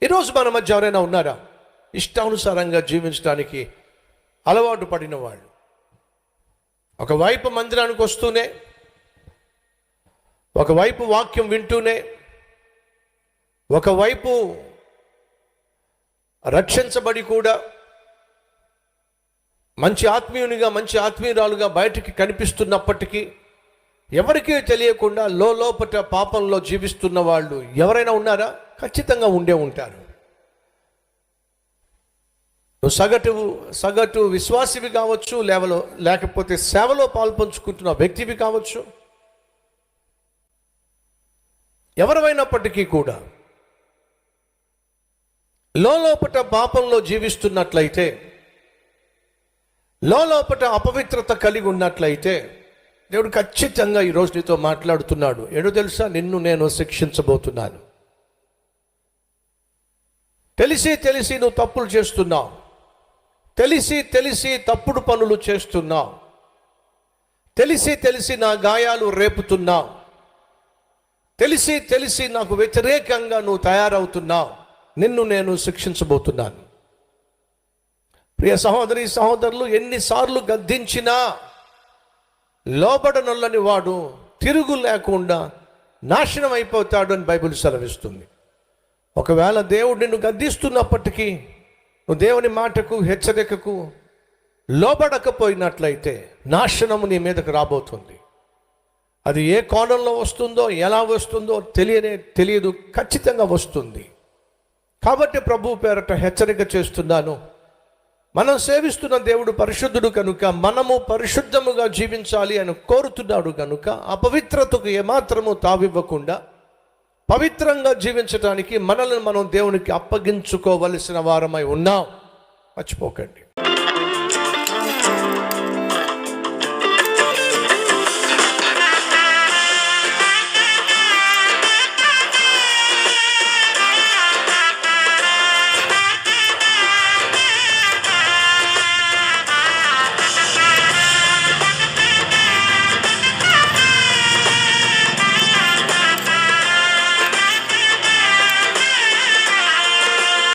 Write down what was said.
ఈరోజు మన మధ్య ఎవరైనా ఉన్నారా ఇష్టానుసారంగా జీవించడానికి అలవాటు పడిన వాళ్ళు? ఒకవైపు మందిరానికి వస్తూనే, ఒకవైపు వాక్యం వింటూనే, ఒకవైపు రక్షించబడి కూడా మంచి ఆత్మీయునిగా, మంచి ఆత్మీయురాలుగా బయటికి కనిపిస్తున్నప్పటికీ ఎవరికీ తెలియకుండా లోపట పాపంలో జీవిస్తున్న వాళ్ళు ఎవరైనా ఉన్నారా? ఖచ్చితంగా ఉండే ఉంటారు. నువ్వు సగటు విశ్వాసివి కావచ్చు, లేకపోతే సేవలో పాల్పంచుకుంటున్న వ్యక్తివి కావచ్చు. ఎవరైనప్పటికీ కూడా లోపట పాపంలో జీవిస్తున్నట్లయితే, లోపట అపవిత్రత కలిగి ఉన్నట్లయితే దేవుడు ఖచ్చితంగా ఈరోజు నీతో మాట్లాడుతున్నాడు. ఏడో తెలుసా? నిన్ను నేను శిక్షించబోతున్నాను. తెలిసి నువ్వు తప్పులు చేస్తున్నావు, తెలిసి తప్పుడు పనులు చేస్తున్నావు, తెలిసి నా గాయాలు రేపుతున్నావు, తెలిసి నాకు వ్యతిరేకంగా నువ్వు తయారవుతున్నావు. నిన్ను నేను శిక్షించబోతున్నాను. ప్రియ సహోదరి సహోదరులు, ఎన్నిసార్లు గద్దించినా లోబడనొల్లని వాడు తిరుగు లేకుండా నాశనం అయిపోతాడు అని బైబిల్ సెలవిస్తుంది. ఒకవేళ దేవుడు నిన్ను గద్దిస్తున్నప్పటికీ నువ్వు దేవుని మాటకు, హెచ్చరికకు లోబడకపోయినట్లయితే నాశనము నీ మీదకు రాబోతుంది. అది ఏ కోణంలో వస్తుందో, ఎలా వస్తుందో తెలియదు, ఖచ్చితంగా వస్తుంది. కాబట్టి ప్రభు పేరట హెచ్చరిక చేస్తున్నాను. మనం సేవిస్తున్న దేవుడు పరిశుద్ధుడు కనుక మనము పరిశుద్ధముగా జీవించాలి అని కోరుతున్నాడు కనుక అపవిత్రతకు ఏమాత్రము తావివ్వకుండా పవిత్రంగా జీవించడానికి మనల్ని మనం దేవునికి అప్పగించుకోవలసిన వారమై ఉన్నాం. మర్చిపోకండి.